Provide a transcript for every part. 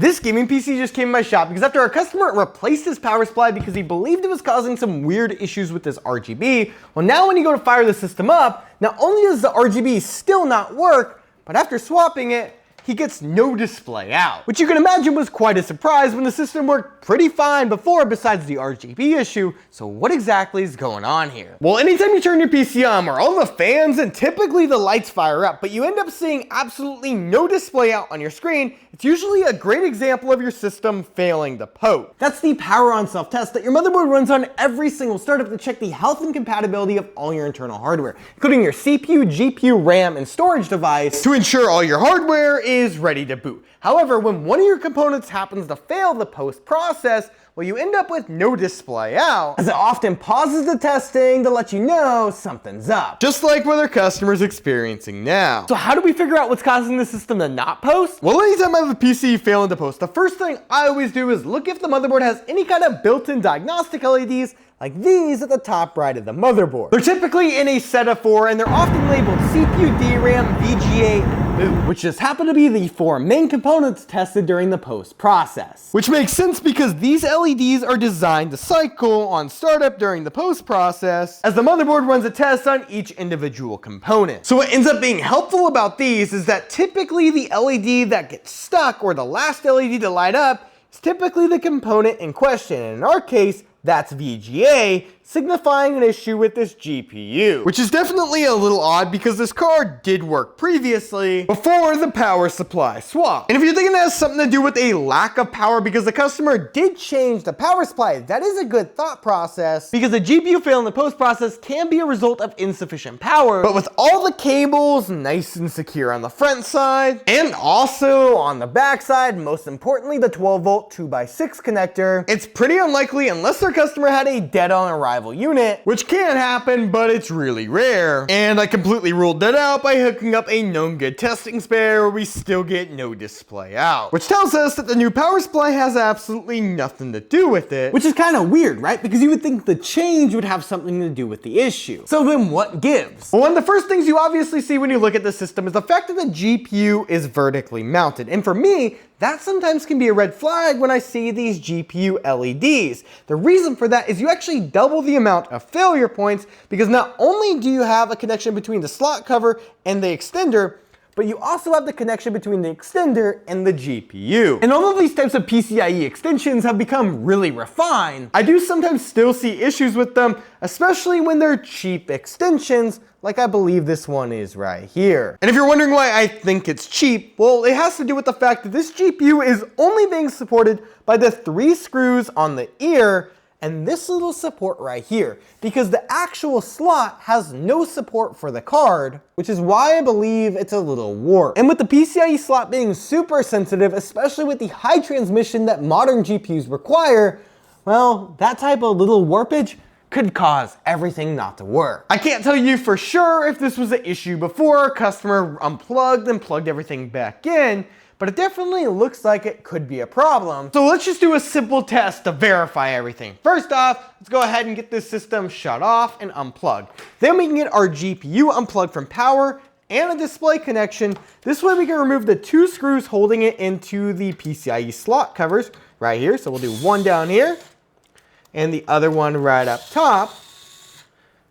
This gaming PC just came in my shop because after our customer replaced his power supply because he believed it was causing some weird issues with this RGB, well now when you go to fire the system up, not only does the RGB still not work, but after swapping it, he gets no display out. Which you can imagine was quite a surprise when the system worked pretty fine before besides the RGB issue. So what exactly is going on here? Well, anytime you turn your PC on, all the fans and typically the lights fire up, but you end up seeing absolutely no display out on your screen, it's usually a great example of your system failing to post. That's the power on self-test that your motherboard runs on every single startup to check the health and compatibility of all your internal hardware, including your CPU, GPU, RAM, and storage device to ensure all your hardware is ready to boot. However, when one of your components happens to fail the post process, well, you end up with no display out, as it often pauses the testing to let you know something's up. Just like what our customer's experiencing now. So how do we figure out what's causing the system to not post? Well, anytime I have a PC failing to post, the first thing I always do is look if the motherboard has any kind of built-in diagnostic LEDs like these at the top right of the motherboard. They're typically in a set of 4 and they're often labeled CPU, DRAM, VGA, and boot, which just happen to be the 4 main components tested during the post process. Which makes sense because these LEDs are designed to cycle on startup during the post process as the motherboard runs a test on each individual component. So what ends up being helpful about these is that typically the LED that gets stuck or the last LED to light up is typically the component in question. And in our case, that's VGA, signifying an issue with this GPU. Which is definitely a little odd because this card did work previously before the power supply swap. And if you're thinking that has something to do with a lack of power because the customer did change the power supply, that is a good thought process because the GPU fail in the post process can be a result of insufficient power. But with all the cables nice and secure on the front side and also on the back side, most importantly the 12 volt 2x6 connector, it's pretty unlikely unless their customer had a dead on arrival unit, which can happen, but it's really rare. And I completely ruled that out by hooking up a known good testing spare where we still get no display out. Which tells us that the new power supply has absolutely nothing to do with it. Which is kind of weird, right? Because you would think the change would have something to do with the issue. So then what gives? Well, one of the first things you obviously see when you look at the system is the fact that the GPU is vertically mounted. And for me, that sometimes can be a red flag when I see these GPU LEDs. The reason for that is you actually double the amount of failure points because not only do you have a connection between the slot cover and the extender, but you also have the connection between the extender and the GPU. And although these types of PCIe extensions have become really refined, I do sometimes still see issues with them, especially when they're cheap extensions, like I believe this one is right here. And if you're wondering why I think it's cheap, well, it has to do with the fact that this GPU is only being supported by the 3 screws on the ear and this little support right here, because the actual slot has no support for the card, which is why I believe it's a little warped. And with the PCIe slot being super sensitive, especially with the high transmission that modern GPUs require, well, that type of little warpage could cause everything not to work. I can't tell you for sure if this was an issue before a customer unplugged and plugged everything back in, but it definitely looks like it could be a problem. So let's just do a simple test to verify everything. First off, let's go ahead and get this system shut off and unplugged. Then we can get our GPU unplugged from power and a display connection. This way we can remove the 2 screws holding it into the PCIe slot covers right here. So we'll do one down here and the other one right up top.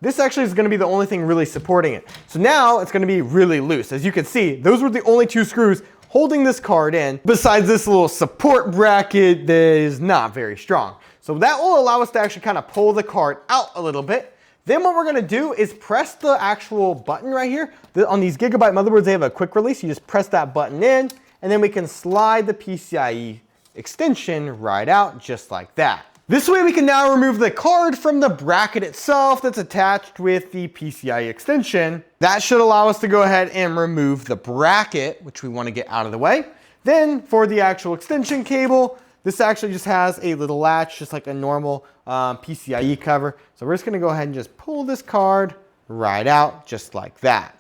This actually is going to be the only thing really supporting it. So now it's going to be really loose. As you can see, those were the only 2 screws holding this card in, besides this little support bracket that is not very strong. So that will allow us to actually kind of pull the card out a little bit. Then what we're going to do is press the actual button right here. On these Gigabyte motherboards, they have a quick release. You just press that button in, and then we can slide the PCIe extension right out just like that. This way we can now remove the card from the bracket itself that's attached with the PCIe extension. That should allow us to go ahead and remove the bracket, which we want to get out of the way. Then for the actual extension cable, this actually just has a little latch, just like a normal PCIe cover. So we're just going to go ahead and just pull this card right out, just like that.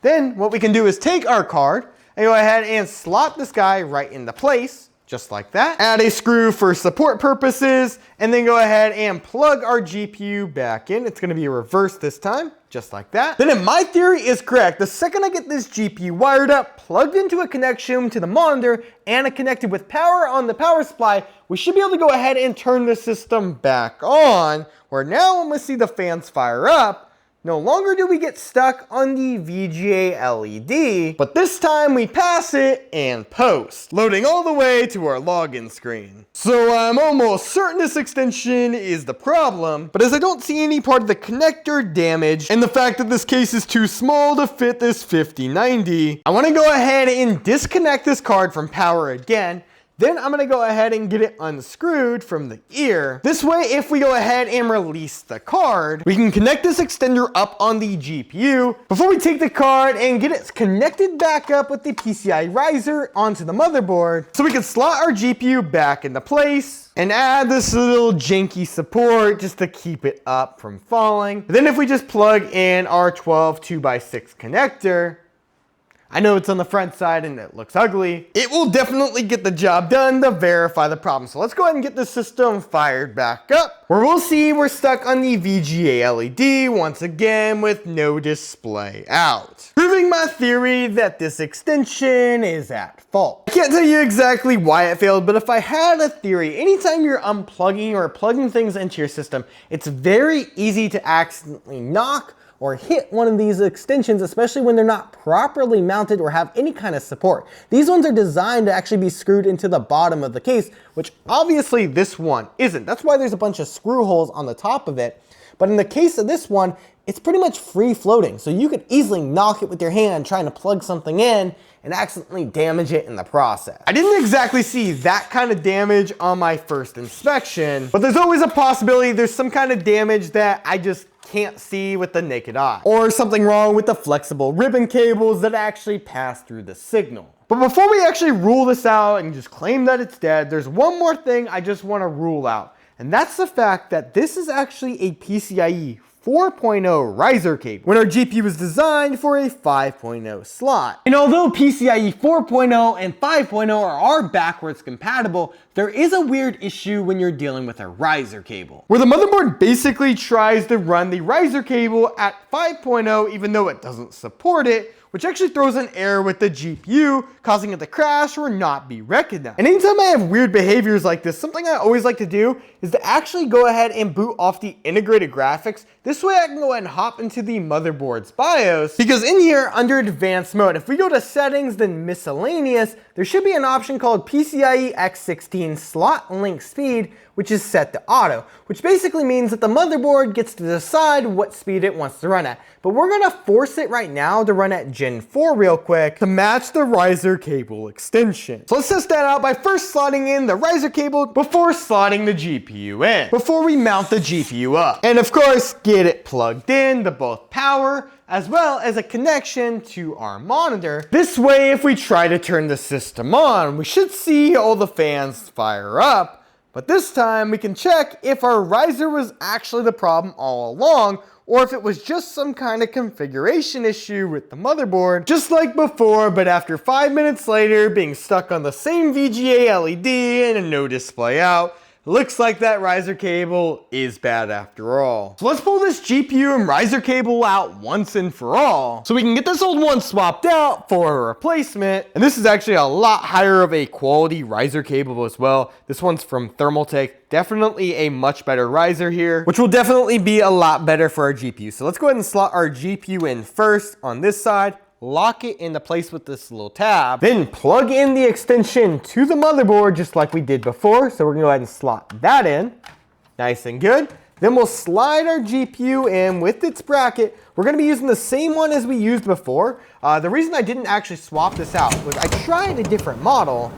Then what we can do is take our card and go ahead and slot this guy right into place, just like that. Add a screw for support purposes, and then go ahead and plug our GPU back in. It's gonna be reversed this time, just like that. Then if my theory is correct, the second I get this GPU wired up, plugged into a connection to the monitor, and it connected with power on the power supply, we should be able to go ahead and turn the system back on, where now when we see the fans fire up, no longer do we get stuck on the VGA LED, but this time we pass it and post, loading all the way to our login screen. So I'm almost certain this extension is the problem, but as I don't see any part of the connector damaged, and the fact that this case is too small to fit this 5090, I want to go ahead and disconnect this card from power again. Then I'm gonna go ahead and get it unscrewed from the ear. This way, if we go ahead and release the card, we can connect this extender up on the GPU before we take the card and get it connected back up with the PCI riser onto the motherboard, so we can slot our GPU back into place and add this little janky support just to keep it up from falling. Then if we just plug in our 12 2x6 connector, I know it's on the front side and it looks ugly, it will definitely get the job done to verify the problem. So let's go ahead and get the system fired back up, where we'll see we're stuck on the VGA LED once again with no display out, proving my theory that this extension is at fault. I can't tell you exactly why it failed, but if I had a theory, anytime you're unplugging or plugging things into your system, it's very easy to accidentally knock or hit one of these extensions, especially when they're not properly mounted or have any kind of support. These ones are designed to actually be screwed into the bottom of the case, which obviously this one isn't. That's why there's a bunch of screw holes on the top of it. But in the case of this one, it's pretty much free floating. So you could easily knock it with your hand trying to plug something in and accidentally damage it in the process. I didn't exactly see that kind of damage on my first inspection, but there's always a possibility there's some kind of damage that I just can't see with the naked eye, or something wrong with the flexible ribbon cables that actually pass through the signal. But before we actually rule this out and just claim that it's dead, there's one more thing I just want to rule out, and that's the fact that this is actually a PCIe 4.0 riser cable, when our GPU was designed for a 5.0 slot. And although PCIe 4.0 and 5.0 are backwards compatible, there is a weird issue when you're dealing with a riser cable, where the motherboard basically tries to run the riser cable at 5.0 even though it doesn't support it, which actually throws an error with the GPU, causing it to crash or not be recognized. And anytime I have weird behaviors like this, something I always like to do is to actually go ahead and boot off the integrated graphics. This way I can go ahead and hop into the motherboard's BIOS, because in here under advanced mode, if we go to settings then miscellaneous, there should be an option called PCIe X16 slot link speed, which is set to auto, which basically means that the motherboard gets to decide what speed it wants to run at. But we're gonna force it right now to run at Gen 4 real quick to match the riser cable extension. So let's test that out by first slotting in the riser cable before slotting the GPU in, before we mount the GPU up. And of course, get it plugged in to both power as well as a connection to our monitor. This way, if we try to turn the system on, we should see all the fans fire up. But this time we can check if our riser was actually the problem all along, or if it was just some kind of configuration issue with the motherboard, just like before, but after 5 minutes later being stuck on the same VGA LED and no display out, looks like that riser cable is bad after all. So let's pull this GPU and riser cable out once and for all, so we can get this old one swapped out for a replacement. And this is actually a lot higher of a quality riser cable as well. This one's from Thermaltake. Definitely a much better riser here, which will definitely be a lot better for our GPU. So let's go ahead and slot our GPU in first on this side, lock it into place with this little tab, then plug in the extension to the motherboard just like we did before. So we're gonna go ahead and slot that in, nice and good. Then we'll slide our GPU in with its bracket. We're gonna be using the same one as we used before. The reason I didn't actually swap this out was I tried a different model,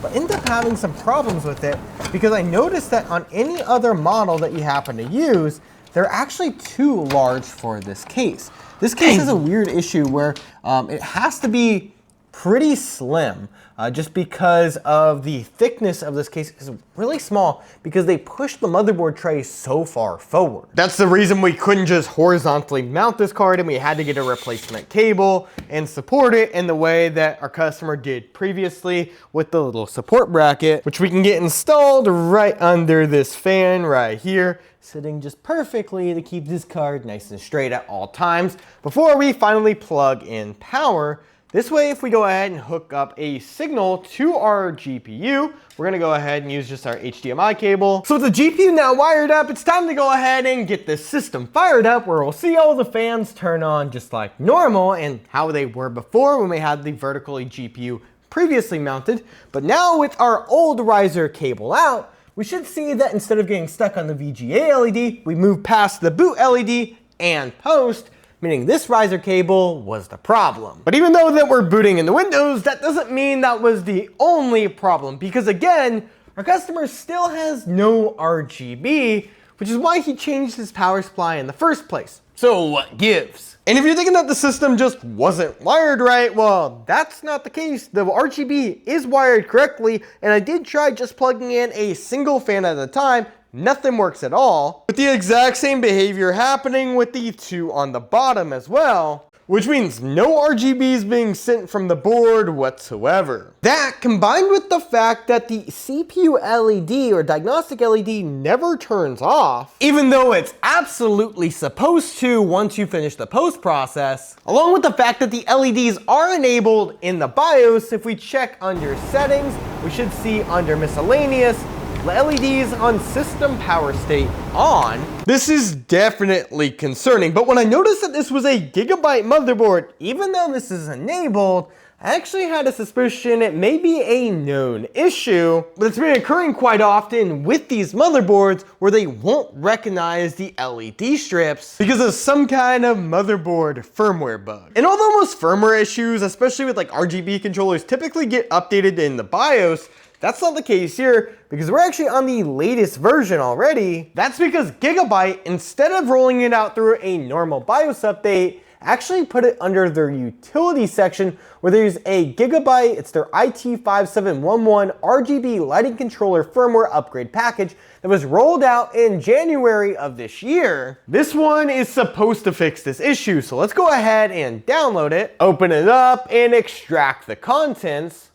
but ended up having some problems with it because I noticed that on any other model that you happen to use, they're actually too large for this case. This case has a weird issue where it has to be pretty slim just because of the thickness of this case is really small because they pushed the motherboard tray so far forward. That's the reason we couldn't just horizontally mount this card, and we had to get a replacement cable and support it in the way that our customer did previously with the little support bracket, which we can get installed right under this fan right here, sitting just perfectly to keep this card nice and straight at all times before we finally plug in power. This way, if we go ahead and hook up a signal to our GPU, we're gonna go ahead and use just our HDMI cable. So with the GPU now wired up, it's time to go ahead and get this system fired up, where we'll see all the fans turn on just like normal and how they were before when we had the vertically GPU previously mounted. But now with our old riser cable out, we should see that instead of getting stuck on the VGA LED, we move past the boot LED and post, meaning this riser cable was the problem. But even though that we're booting into Windows, that doesn't mean that was the only problem, because again, our customer still has no RGB, which is why he changed his power supply in the first place. So what gives? And if you're thinking that the system just wasn't wired right, well, that's not the case. The RGB is wired correctly, and I did try just plugging in a single fan at a time. Nothing works at all, with the exact same behavior happening with the two on the bottom as well, which means no RGB is being sent from the board whatsoever. That, combined with the fact that the CPU LED or diagnostic LED never turns off, even though it's absolutely supposed to once you finish the post process, along with the fact that the LEDs are enabled in the BIOS. If we check under settings, we should see under miscellaneous, LEDs on system power state on. This is definitely concerning, but when I noticed that this was a Gigabyte motherboard, even though this is enabled, I actually had a suspicion it may be a known issue, but it's been occurring quite often with these motherboards where they won't recognize the LED strips because of some kind of motherboard firmware bug. And although most firmware issues, especially with like RGB controllers, typically get updated in the BIOS, that's not the case here because we're actually on the latest version already. That's because Gigabyte, instead of rolling it out through a normal BIOS update, actually put it under their utility section where there's a Gigabyte, it's their IT5711 RGB lighting controller firmware upgrade package that was rolled out in January of this year. This one is supposed to fix this issue, so let's go ahead and download it, open it up, and extract the contents.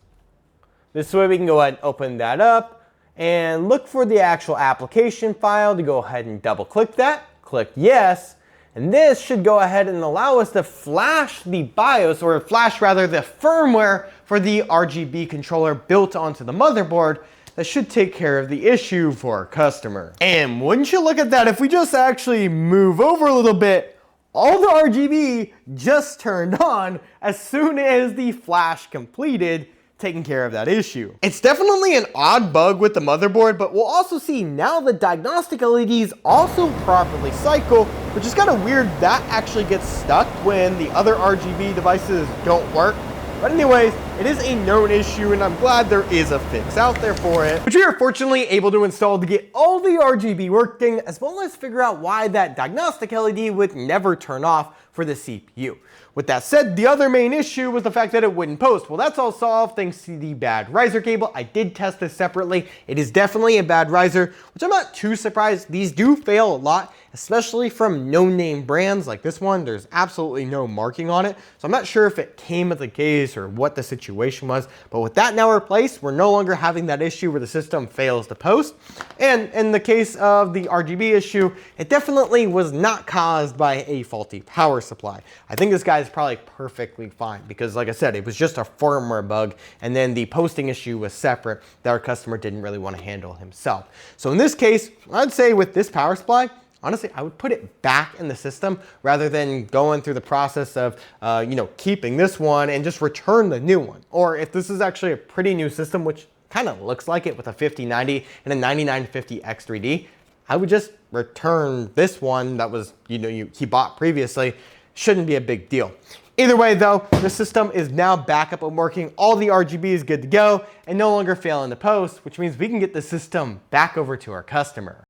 This way we can go ahead and open that up and look for the actual application file to go ahead and double click that, click yes, and this should go ahead and allow us to flash the BIOS, or flash rather the firmware for the RGB controller built onto the motherboard. That should take care of the issue for our customer. And wouldn't you look at that, if we just actually move over a little bit, all the RGB just turned on as soon as the flash completed, taking care of that issue. It's definitely an odd bug with the motherboard, but we'll also see now the diagnostic LEDs also properly cycle, which is kind of weird. That actually gets stuck when the other RGB devices don't work. But anyways, it is a known issue, and I'm glad there is a fix out there for it, which we are fortunately able to install to get all the RGB working, as well as figure out why that diagnostic LED would never turn off for the CPU. With that said, the other main issue was the fact that it wouldn't post. Well, that's all solved thanks to the bad riser cable. I did test this separately. It is definitely a bad riser, which I'm not too surprised. These do fail a lot, especially from no-name brands like this one. There's absolutely no marking on it, so I'm not sure if it came with the case or what the situation was. But with that now replaced, we're no longer having that issue where the system fails to post. And in the case of the RGB issue, it definitely was not caused by a faulty power supply. I think this guy is probably perfectly fine because, like I said, it was just a firmware bug, and then the posting issue was separate that our customer didn't really want to handle himself. So in this case, I'd say with this power supply, honestly, I would put it back in the system rather than going through the process of, keeping this one and just return the new one. Or if this is actually a pretty new system, which kind of looks like it with a 5090 and a 9950 X3D, I would just return this one that was, he bought previously. Shouldn't be a big deal. Either way though, the system is now back up and working. All the RGB is good to go and no longer failing to post, which means we can get the system back over to our customer.